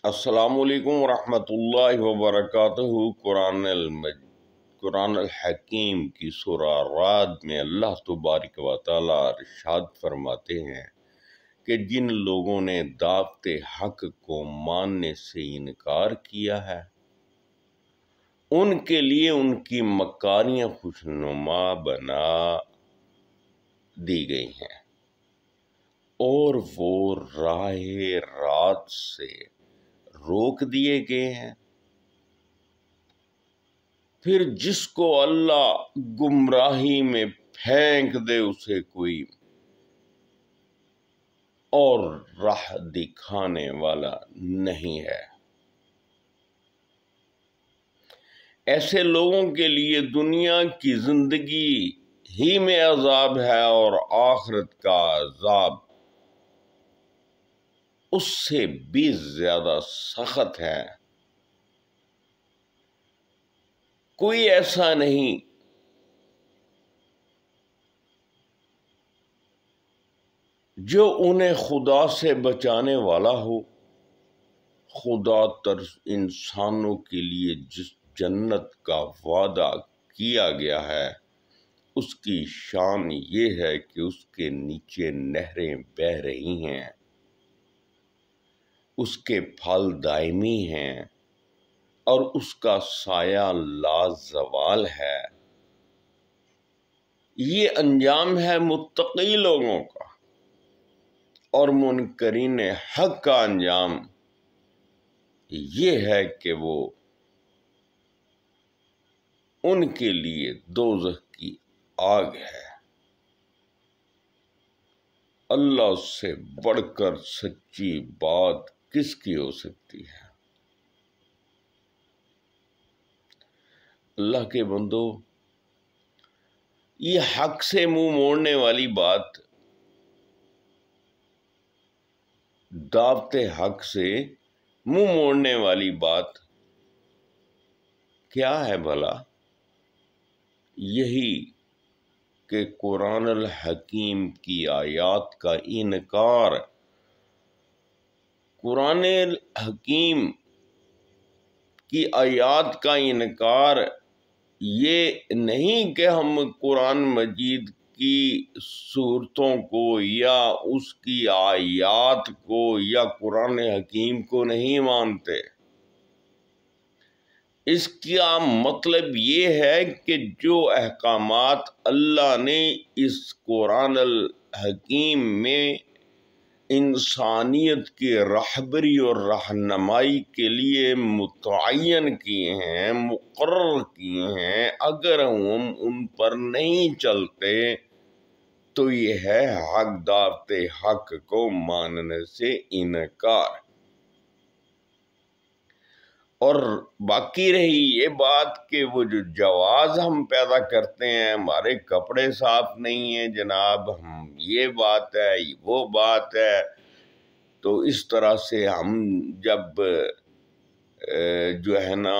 السلام علیکم ورحمۃ اللہ وبرکاتہ۔ قرآن الحکیم کی سورہ رعد میں اللہ تبارک و تعالیٰ ارشاد فرماتے ہیں کہ جن لوگوں نے دعوت حق کو ماننے سے انکار کیا ہے ان کے لیے ان کی مکاریاں خوشنما بنا دی گئی ہیں اور وہ راہ راست سے روک دیے گئے ہیں۔ پھر جس کو اللہ گمراہی میں پھینک دے اسے کوئی اور راہ دکھانے والا نہیں ہے۔ ایسے لوگوں کے لیے دنیا کی زندگی ہی میں عذاب ہے اور آخرت کا عذاب اس سے بھی زیادہ سخت ہے۔ کوئی ایسا نہیں جو انہیں خدا سے بچانے والا ہو۔ خدا انسانوں کے لیے جس جنت کا وعدہ کیا گیا ہے اس کی شان یہ ہے کہ اس کے نیچے نہریں بہہ رہی ہیں، اس کے پھل دائمی ہیں اور اس کا سایہ لازوال ہے۔ یہ انجام ہے متقی لوگوں کا، اور منکرین حق کا انجام یہ ہے کہ وہ ان کے لیے دوزخ کی آگ ہے۔ اللہ سے بڑھ کر سچی بات کس کی ہو سکتی ہے؟ اللہ کے بندو، یہ حق سے منہ موڑنے والی بات، دعوت حق سے منہ موڑنے والی بات کیا ہے بھلا؟ یہی کہ قرآن الحکیم کی آیات کا انکار۔ قرآن الحکیم کی آیات کا انکار یہ نہیں کہ ہم قرآن مجید کی صورتوں کو یا اس کی آیات کو یا قرآن حکیم کو نہیں مانتے۔ اس کا مطلب یہ ہے کہ جو احکامات اللہ نے اس قرآن الحکیم میں انسانیت کی رہبری اور رہنمائی کے لیے متعین کیے ہیں، مقرر کیے ہیں، اگر ہم ان پر نہیں چلتے تو یہ ہے حق دعوت حق کو ماننے سے انکار۔ اور باقی رہی یہ بات کہ وہ جو جواز ہم پیدا کرتے ہیں، ہمارے کپڑے صاف نہیں ہیں جناب، ہم یہ بات ہے وہ بات ہے، تو اس طرح سے ہم جب جو ہے نا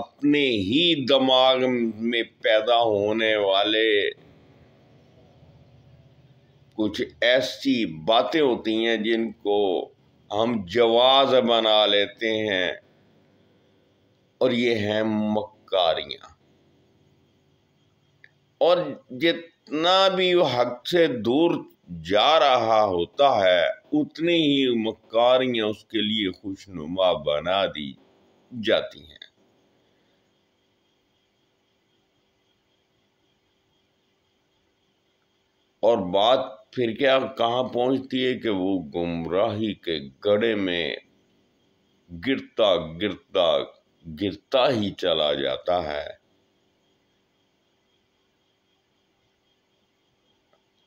اپنے ہی دماغ میں پیدا ہونے والے کچھ ایسی باتیں ہوتی ہیں جن کو ہم جواز بنا لیتے ہیں، اور یہ ہیں مکاریاں۔ اور جتنا بھی وہ حق سے دور جا رہا ہوتا ہے اتنی ہی مکاریاں اس کے لیے خوشنما بنا دی جاتی ہیں۔ اور بات پھر کیا کہاں پہنچتی ہے کہ وہ گمراہی کے گڑھے میں گرتا ہی چلا جاتا ہے،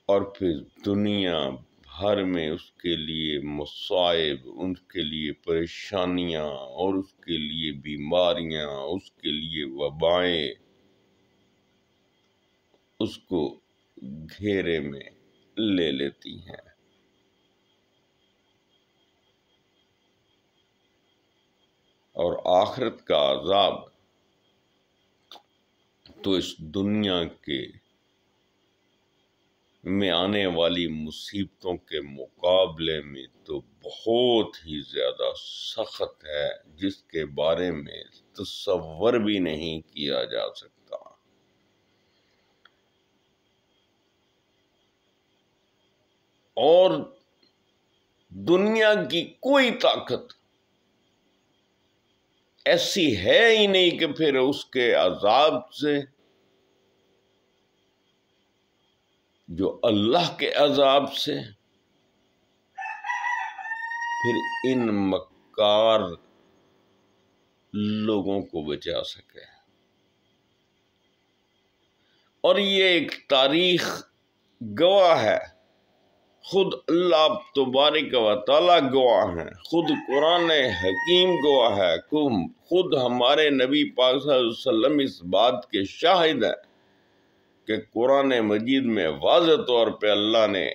اور پھر دنیا بھر میں اس کے لیے مصائب، اس کے لیے پریشانیاں، اور اس کے لیے بیماریاں، اس کے لیے وبائیں اس کو گھیرے میں لے لیتی ہیں۔ اور آخرت کا عذاب تو اس دنیا کے میں آنے والی مصیبتوں کے مقابلے میں تو بہت ہی زیادہ سخت ہے، جس کے بارے میں تصور بھی نہیں کیا جا سکتا۔ اور دنیا کی کوئی طاقت ایسی ہے ہی نہیں کہ پھر اس کے عذاب سے، جو اللہ کے عذاب سے، پھر ان مکار لوگوں کو بچا سکے۔ اور یہ ایک تاریخ گواہ ہے، خود اللہ تبارک و تعالی گواہ ہیں، خود قرآن حکیم گواہ ہے، خود ہمارے نبی پاک صلی اللہ علیہ وسلم اس بات کے شاہد ہیں کہ قرآن مجید میں واضح طور پہ اللہ نے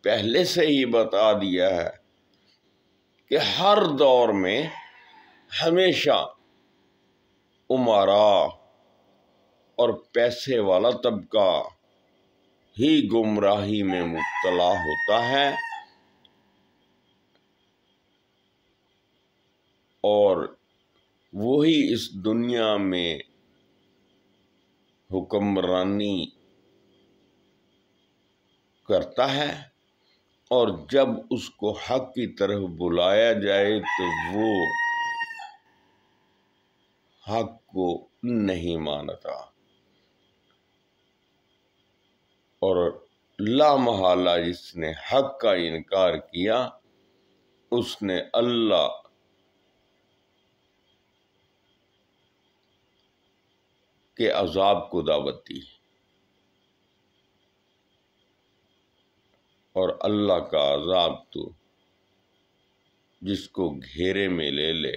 پہلے سے ہی بتا دیا ہے کہ ہر دور میں ہمیشہ امراء اور پیسے والا طبقہ ہی گمراہی میں مبتلا ہوتا ہے، اور وہی اس دنیا میں حکمرانی کرتا ہے، اور جب اس کو حق کی طرف بلایا جائے تو وہ حق کو نہیں مانتا، اور لا محالہ جس نے حق کا انکار کیا اس نے اللہ کے عذاب کو دعوت دی، اور اللہ کا عذاب تو جس کو گھیرے میں لے لے،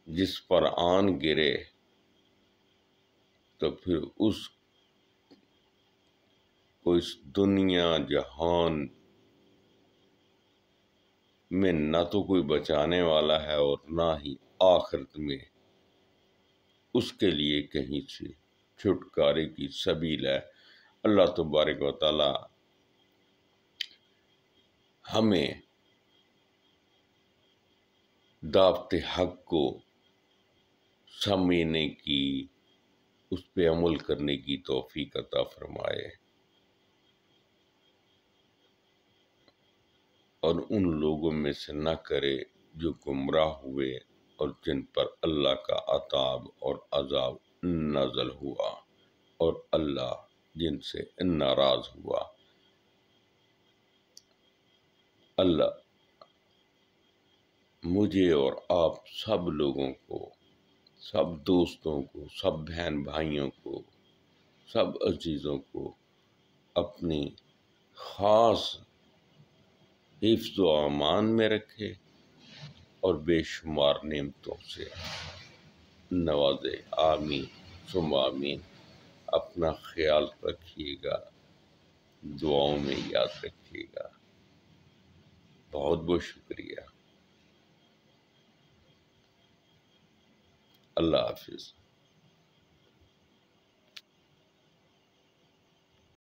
جس پر آن گرے، تو پھر اس کو اس دنیا جہان میں نہ تو کوئی بچانے والا ہے اور نہ ہی آخرت میں اس کے لیے کہیں سے چھٹکارے کی سبیل ہے۔ اللہ تبارک و تعالی ہمیں دعوت حق کو سمجھنے کی، اس پہ عمل کرنے کی توفیق عطا فرمائے، اور ان لوگوں میں سے نہ کرے جو گمراہ ہوئے اور جن پر اللہ کا عذاب اور عذاب نازل ہوا، اور اللہ جن سے ناراض ہوا۔ اللہ مجھے اور آپ سب لوگوں کو، سب دوستوں کو، سب بہن بھائیوں کو، سب عزیزوں کو اپنی خاص حفظ و امان میں رکھے اور بے شمار نعمتوں سے نوازے۔ آمین ثم آمین۔ اپنا خیال رکھیے گا، دعاؤں میں یاد رکھیے گا۔ بہت بہت شکریہ۔ اللہ حافظ۔